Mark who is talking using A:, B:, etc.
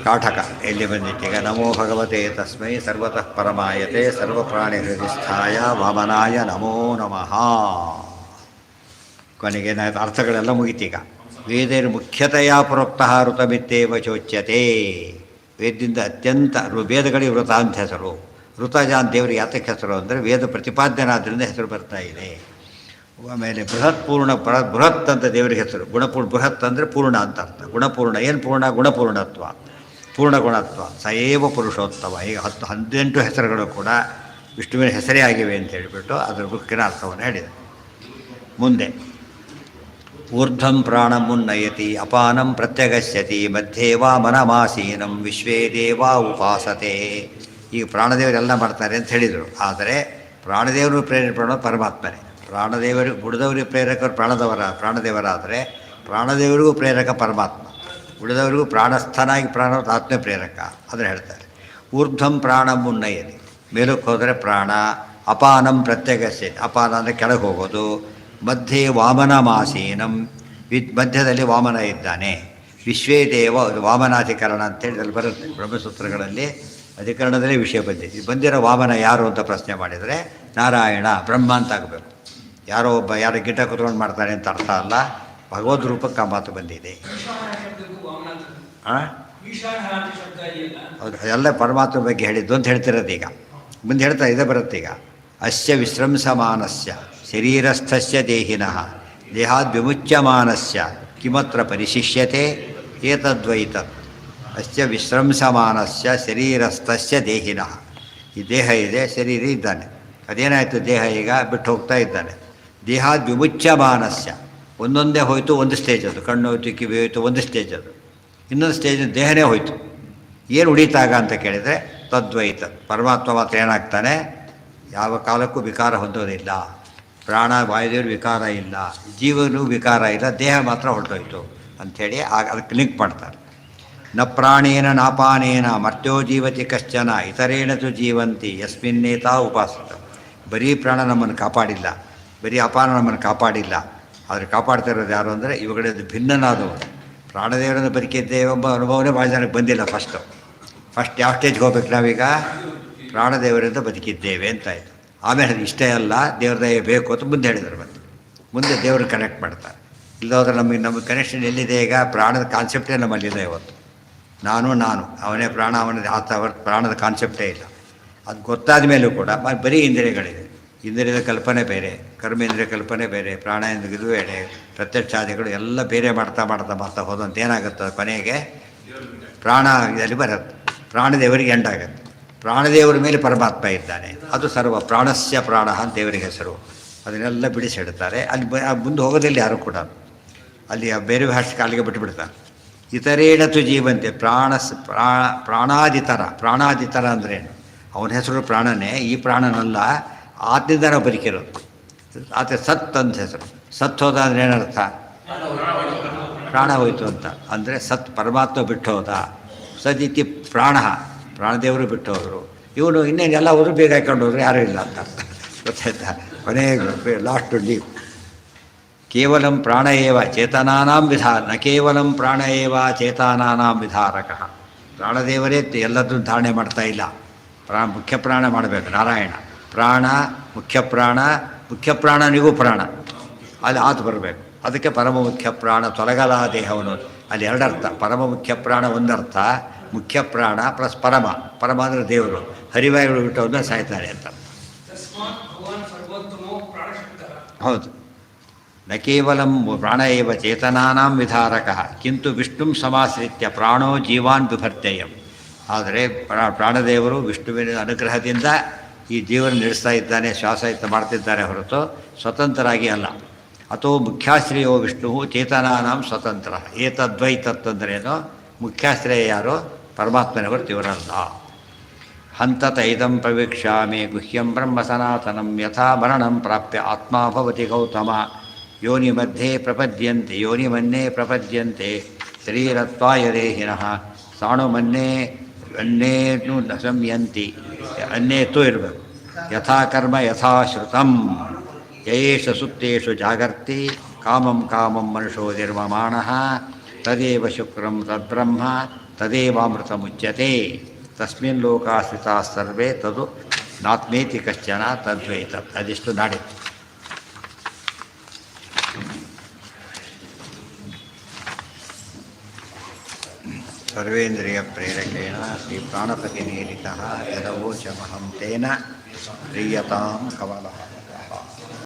A: ಕಾಠಕ ಎಲ್ಲಿ ಬಂದಿಟ್ಟೀಗ ನಮೋ ಭಗವತೆ ತಸ್ಮೈ ಸರ್ವತಃ ಪರಮಾಯತೆ ಸರ್ವಪ್ರಾಣಿ ಹೃದಯಸ್ಥಾಯ ವಾಮನಾಯ ನಮೋ ನಮಃ. ಕೊನೆಗೆ ಅರ್ಥಗಳೆಲ್ಲ ಮುಗಿತೀಗ. ವೇದೇರ್ ಮುಖ್ಯತೆಯ ಪ್ರೋಕ್ತಃ ಋತಮಿತ್ತೇವ ಚೋಚ್ಯತೆ. ವೇದದಿಂದ ಅತ್ಯಂತ ವೇದಗಳಿಗೆ ವೃತ ಅಂತ ಹೆಸರು. ಋತಜ ಅಂತ ದೇವರಿಗೆ ಯಾತಕ್ಕೆ ಹೆಸರು ಅಂದರೆ ವೇದ ಪ್ರತಿಪಾದ್ಯನಾದ್ರಿಂದ ಹೆಸರು ಬರ್ತಾ ಇದೆ. ಆಮೇಲೆ ಬೃಹತ್ ಪೂರ್ಣ ಬೃಹತ್ ಅಂತ ದೇವರಿಗೆ ಹೆಸರು. ಬೃಹತ್ ಅಂದರೆ ಪೂರ್ಣ ಅಂತ ಅರ್ಥ. ಗುಣಪೂರ್ಣ ಏನು ಪೂರ್ಣ? ಗುಣಪೂರ್ಣತ್ವ, ಪೂರ್ಣ ಗುಣತ್ವ. ಸಯೇವ ಪುರುಷೋತ್ತಮ. ಈಗ 18 ಹೆಸರುಗಳು ಕೂಡ ವಿಷ್ಣುವಿನ ಹೆಸರೇ ಆಗಿವೆ ಅಂತ ಹೇಳಿಬಿಟ್ಟು ಅದರ ಮುಖ್ಯನ ಅರ್ಥವನ್ನು ಹೇಳಿದೆ. ಮುಂದೆ ಊರ್ಧ್ವಂ ಪ್ರಾಣಂ ಮುನ್ನಯತಿ ಅಪಾನಂ ಪ್ರತ್ಯಗಸ್ಯತಿ ಮಧ್ಯೆ ವಾ ಮನಮಾಸೀನಂ ವಿಶ್ವೇ ದೇವಾ ಉಪಾಸತೆ. ಈಗ ಪ್ರಾಣದೇವರೆಲ್ಲ ಮಾಡ್ತಾರೆ ಅಂತ ಹೇಳಿದರು. ಆದರೆ ಪ್ರಾಣದೇವರು ಪ್ರೇರೇಪಣೆ ಪರಮಾತ್ಮನೇ. ಪ್ರಾಣದೇವರಿಗೆ ಉಳಿದವರಿಗೆ ಪ್ರೇರಕರು ಪ್ರಾಣದೇವರಾದರೆ ಪ್ರಾಣದೇವರಿಗೂ ಪ್ರೇರಕ ಪರಮಾತ್ಮ, ಉಳಿದವರಿಗೂ ಪ್ರಾಣಸ್ಥನಾಗಿ ಆತ್ಮ ಪ್ರೇರಕ. ಅದನ್ನು ಹೇಳ್ತಾರೆ. ಊರ್ಧ್ವಂ ಪ್ರಾಣಂ ಮುನ್ನಯತಿ, ಮೇಲಕ್ಕೆ ಹೋದರೆ ಪ್ರಾಣ. ಅಪಾನಂ ಪ್ರತ್ಯಗಸ್ಯ, ಅಪಾನ ಅಂದರೆ ಕೆಳಗೆ ಹೋಗೋದು. ಮಧ್ಯೆ ವಾಮನಮಾಸೀನಂ, ಮಧ್ಯದಲ್ಲಿ ವಾಮನ ಇದ್ದಾನೆ. ವಿಶ್ವೇ ದೇವ, ವಾಮನಾಧಿಕರಣ ಅಂತೇಳಿ ಅಲ್ಲಿ ಬರುತ್ತೆ ಬ್ರಹ್ಮಸೂತ್ರಗಳಲ್ಲಿ. ಅಧಿಕರಣದಲ್ಲೇ ವಿಷಯ ಬಂದಿದೆ. ಬಂದಿರೋ ವಾಮನ ಯಾರು ಅಂತ ಪ್ರಶ್ನೆ ಮಾಡಿದರೆ ನಾರಾಯಣ ಬ್ರಹ್ಮ ಅಂತ ಆಗಬೇಕು. ಯಾರೋ ಗಿಡ ಕುತ್ಕೊಂಡು ಮಾಡ್ತಾನೆ ಅಂತ ಅರ್ಥ ಅಲ್ಲ. ಭಗವದ್ ರೂಪಕ್ಕೆ ಆ ಮಾತು ಬಂದಿದೆ. ಹೌದು, ಎಲ್ಲ ಪರಮಾತ್ಮ ಬಗ್ಗೆ ಹೇಳಿದ್ದು ಅಂತ ಹೇಳ್ತಿರೋದು. ಈಗ ಮುಂದೆ ಹೇಳ್ತಾ ಇದೇ ಬರುತ್ತೀಗ. ಅಸ್ಯ ವಿಶ್ರಂಸಮಾನಸ್ಯ ಶರೀರಸ್ಥಸ್ಯ ದೇಹಿನಃ ದೇಹಾದ್ ವಿಮುಚ್ಯಮಾನಸ್ಯ ಕಿಮತ್ರ ಪರಿಶಿಷ್ಯತೆ ಏತದ್ವೈತತ್. ಅಸ್ಯ ವಿಶ್ರಂಸಮಾನಸ್ಯ ಶರೀರಸ್ಥಸ್ಯ ದೇಹಿನಃ. ಈ ದೇಹ ಇದೆ, ಶರೀರ ಇದ್ದಾನೆ. ಅದೇನಾಯಿತು? ದೇಹ ಈಗ ಬಿಟ್ಟು ಹೋಗ್ತಾ ಇದ್ದಾನೆ. ದೇಹಾದ್ ವಿಮುಚ್ಯಮಾನಸ್ಯ, ಒಂದೊಂದೇ ಹೋಯಿತು. ಒಂದು ಸ್ಟೇಜ್ ಅದು. ಕಣ್ಣು ಹೋಯ್ತು, ಕಿವಿ ಹೋಯಿತು, ಒಂದು ಸ್ಟೇಜ್ ಅದು. ಇನ್ನೊಂದು ಸ್ಟೇಜ್ ದೇಹನೇ ಹೋಯಿತು. ಏನು ಉಳಿತಾಗ ಅಂತ ಕೇಳಿದರೆ ತದ್ವೈತ. ಪರಮಾತ್ಮ ಮಾತ್ರ ಏನಾಗ್ತಾನೆ? ಯಾವ ಕಾಲಕ್ಕೂ ವಿಕಾರ ಹೊಂದೋದಿಲ್ಲ. ಪ್ರಾಣ ವಾಯುದೇವರು ವಿಕಾರ ಇಲ್ಲ, ಜೀವನೂ ವಿಕಾರ ಇಲ್ಲ, ದೇಹ ಮಾತ್ರ ಹೊರಟೋಯ್ತು ಅಂಥೇಳಿ ಅದಕ್ಕೆ ಲಿಂಕ್ ಮಾಡ್ತಾರೆ. ನ ಪ್ರಾಣೇನ ನಾಪಾನೇನ ಮರ್ತ್ಯೋ ಜೀವತಿ ಕಶ್ಚನ ಇತರೇಣ ತು ಜೀವಂತಿ ಯಸ್ಮಿನ್ನೇತಾ ಉಪಾಸಿತ. ಬರೀ ಪ್ರಾಣ ನಮ್ಮನ್ನು ಕಾಪಾಡಿಲ್ಲ, ಬರೀ ಅಪಾನ ನಮ್ಮನ್ನು ಕಾಪಾಡಿಲ್ಲ. ಆದರೆ ಕಾಪಾಡ್ತಾ ಇರೋದು ಯಾರು ಅಂದರೆ ಇವುಗಳಿಂದ ಭಿನ್ನನಾದವರು. ಪ್ರಾಣದೇವರನ್ನು ಬದುಕಿದ್ದೇವೆ ಎಂಬ ಅನುಭವನೇ ಭಾಳ ಜನಕ್ಕೆ ಬಂದಿಲ್ಲ. ಫಸ್ಟ್ ಯಾವ ಸ್ಟೇಜ್ಗೆ ಹೋಗ್ಬೇಕು ನಾವೀಗ? ಪ್ರಾಣದೇವರಿಂದ ಬದುಕಿದ್ದೇವೆ ಅಂತಾಯಿತು. ಆಮೇಲೆ ಇಷ್ಟೇ ಅಲ್ಲ, ದೇವ್ರ ದಯೆ ಬೇಕು ಅಂತ ಮುಂದೆ ಹೇಳಿದರು. ಮುಂದೆ ದೇವ್ರನ್ನ ಕನೆಕ್ಟ್ ಮಾಡ್ತಾರೆ. ಇಲ್ಲೋದ್ರೆ ನಮ್ಮ ಕನೆಕ್ಷನ್ ಎಲ್ಲಿದೆ? ಈಗ ಪ್ರಾಣದ ಕಾನ್ಸೆಪ್ಟೇ ನಮ್ಮಲ್ಲಿದೆ ಇವತ್ತು. ನಾನು ಅವನೇ ಪ್ರಾಣ, ಅವನದೇ ಪ್ರಾಣದ ಕಾನ್ಸೆಪ್ಟೇ ಇಲ್ಲ. ಅದು ಗೊತ್ತಾದ ಮೇಲೂ ಕೂಡ ಬರೀ ಇಂದ್ರಿಯಗಳಿದೆ. ಇಂದ್ರಿಯದ ಕಲ್ಪನೆ ಬೇರೆ, ಕರ್ಮೇಂದ್ರಿಯ ಕಲ್ಪನೆ ಬೇರೆ, ಪ್ರಾಣೇಂದ್ರಿಯ ಇದು ಬೇರೆ, ಪ್ರತ್ಯಕ್ಷಾದಿಗಳು ಎಲ್ಲ ಬೇರೆ ಮಾಡ್ತಾ ಹೋದಂತ ಏನಾಗುತ್ತೆ? ಕೊನೆಗೆ ಪ್ರಾಣ ಇದರಲ್ಲಿ ಬರುತ್ತೆ. ಪ್ರಾಣದೇವರಿಗೆ ಎಂಡಾಗುತ್ತೆ. ಪ್ರಾಣದೇವರ ಮೇಲೆ ಪರಮಾತ್ಮ ಇದ್ದಾನೆ. ಅದು ಸರ್ವ ಪ್ರಾಣಸ್ಯ ಪ್ರಾಣ ಅಂತ ದೇವರಿಗೆ ಹೆಸರು. ಅದನ್ನೆಲ್ಲ ಬಿಡಿಸಿ ಹೇಳ್ತಾರೆ. ಅಲ್ಲಿ ಮುಂದೆ ಹೋಗೋದಿಲ್ಲ ಯಾರು ಕೂಡ. ಅಲ್ಲಿ ಬೇರೆ ಭಾಷೆಗೆ ಅಲ್ಲಿಗೆ ಬಿಟ್ಟುಬಿಡ್ತಾರೆ. ಇತರೇಣ ತು ಜೀವಂತೆ ಪ್ರಾಣಾದಿತರ ಅಂದ್ರೇನು? ಅವನ ಹೆಸರು ಪ್ರಾಣನೇ. ಈ ಪ್ರಾಣನಲ್ಲ, ಆತ್ಮದಿಂದ ನಾವು ಬದುಕಿರೋದು. ಆತ ಸತ್ ಅಂತ ಹೆಸರು. ಸತ್ ಹೋದ ಅಂದರೆ ಏನರ್ಥ? ಪ್ರಾಣ ಹೋಯಿತು ಅಂತ ಅಂದರೆ ಸತ್ ಪರಮಾತ್ಮ ಬಿಟ್ಟು ಹೋದ. ಸದಿತಿ ಪ್ರಾಣದೇವರು ಬಿಟ್ಟು ಹೋದರು. ಇವನು ಇನ್ನೇನು ಎಲ್ಲ ಹೋದ್ರು ಬೇಗ ಹಾಕೊಂಡು ಹೋದ್ರು ಯಾರೂ ಇಲ್ಲ ಅಂತ ಅರ್ಥ. ಗೊತ್ತಾಯ್ತಾ? ಕೊನೆಗೆ ಲಾಸ್ಟ್ ಲೀವ್. ಕೇವಲಂ ಪ್ರಾಣ ಏವ ಚೇತನಾನಾಂ ನ ಕೇವಲಂ ಪ್ರಾಣ ಏವ ಚೇತನಾನಾಂ ವಿಧಾರಕ. ಪ್ರಾಣದೇವರೇ ಎಲ್ಲದನ್ನು ಧಾರಣೆ ಮಾಡ್ತಾ ಇಲ್ಲ. ಮುಖ್ಯ ಪ್ರಾಣ ಮಾಡಬೇಕು ನಾರಾಯಣ. ಪ್ರಾಣ ಮುಖ್ಯ ಪ್ರಾಣನಿಗೂ ಪ್ರಾಣ ಅಲ್ಲಿ ಆತು ಬರಬೇಕು. ಅದಕ್ಕೆ ಪರಮ ಮುಖ್ಯ ಪ್ರಾಣ ತೊಲಗಲ ದೇಹವನು. ಅಲ್ಲಿ ಎರಡರ್ಥ. ಪರಮ ಮುಖ್ಯ ಪ್ರಾಣ ಒಂದರ್ಥ, ಮುಖ್ಯ ಪ್ರಾಣ ಪ್ಲಸ್ ಪರಮ ಅಂದರೆ ದೇವರು. ಹರಿವಾಯುಗಳು ಬಿಟ್ಟವನ್ನ ಸಾಯ್ತಾರೆ ಅಂತ. ಹೌದು. ನ ಕೇವಲಂ ಪ್ರಾಣ ಏವ ಚೇತನಾನಾಂ ವಿಧಾರಕ ಕಿಂತು ವಿಷ್ಣುಂ ಸಮಾಶ್ರಿತ್ಯ ಪ್ರಾಣೋ ಜೀವಾನ್ ಬಿಭರ್ತ್ಯಯಂ. ಆದರೆ ಪ್ರಾಣದೇವರು ವಿಷ್ಣುವಿನ ಅನುಗ್ರಹದಿಂದ ಈ ಜೀವನ ನಡೆಸ್ತಾ ಇದ್ದಾನೆ, ಶ್ವಾಸಯುತ ಮಾಡ್ತಿದ್ದಾರೆ ಹೊರತು ಸ್ವತಂತ್ರರಾಗಿ ಅಲ್ಲ. ಅಥೋ ಮುಖ್ಯಾಶ್ರಯೋ ವಿಷ್ಣು ಚೇತನಾನಾಂ ಸ್ವತಂತ್ರ. ಏತದ್ವೈತತ್ತಂದ್ರೇನು? ಮುಖ್ಯಾಶ್ರಯ ಯಾರು? ಪರಮಾತ್ಮನವರು, ದೇವರಲ್ಲ. ಹಂತತ ಇದಂ ಪ್ರವೀಕ್ಷಾಮಿ ಗುಹ್ಯಂ ಬ್ರಹ್ಮ ಸನಾತನಂ ಯಥಾ ಮರಣಂ ಪ್ರಾಪ್ಯ ಆತ್ಮಾ ಭವತಿ ಗೌತಮ. ಯೋನಿ ಮಧ್ಯೆ ಪ್ರಪದ್ಯಂತೆ ಯೋನಿಮನ್ನೇ ಪ್ರಪದ್ಯಂತೆ ಶರೀರತ್ವಾಯ ದೇಹಿನಃ ಸಾಣುಮನ್ನೇ ಅನ್ನೇನು ನ ಸಂಯಂತಿ. ಅನ್ನೇತು ಇರಬೇಕು. ಯಥಾ ಕರ್ಮ ಯಥಾ ಶ್ರುತಂ ಯಯೇಷ ಸುಪ್ತೇಷು ಜಾಗರ್ತಿ ಕಾಮಂ ಮನುಷ್ಯೋ ನಿರ್ಮಮಾಣಃ ತದೇವ ಶುಕ್ರಂ ತದ್ಬ್ರಹ್ಮ ತದೇವಾಮೃತಮುಚ್ಯತೆ ತಸ್ಮಿನ್ ಲೋಕಾಶ್ರಿತಾಃ ಸರ್ವೇ ತದು ನಾತ್ಮೇತಿ ಕಶ್ಚನ ತದ್ವೈತತ್. ಅದಿಷ್ಟು ನಾಡಿದ್ದು. ಸರ್ವೇಂದ್ರಿಯ ಪ್ರೇರಕೇಣ ಶ್ರೀ ಪ್ರಾಣಪತಿ ನೇರಿತಃ ಯದವೋಚಮಹಂ ತೇನ ಪ್ರೀಯತಾಂ ಕಮಲಃ.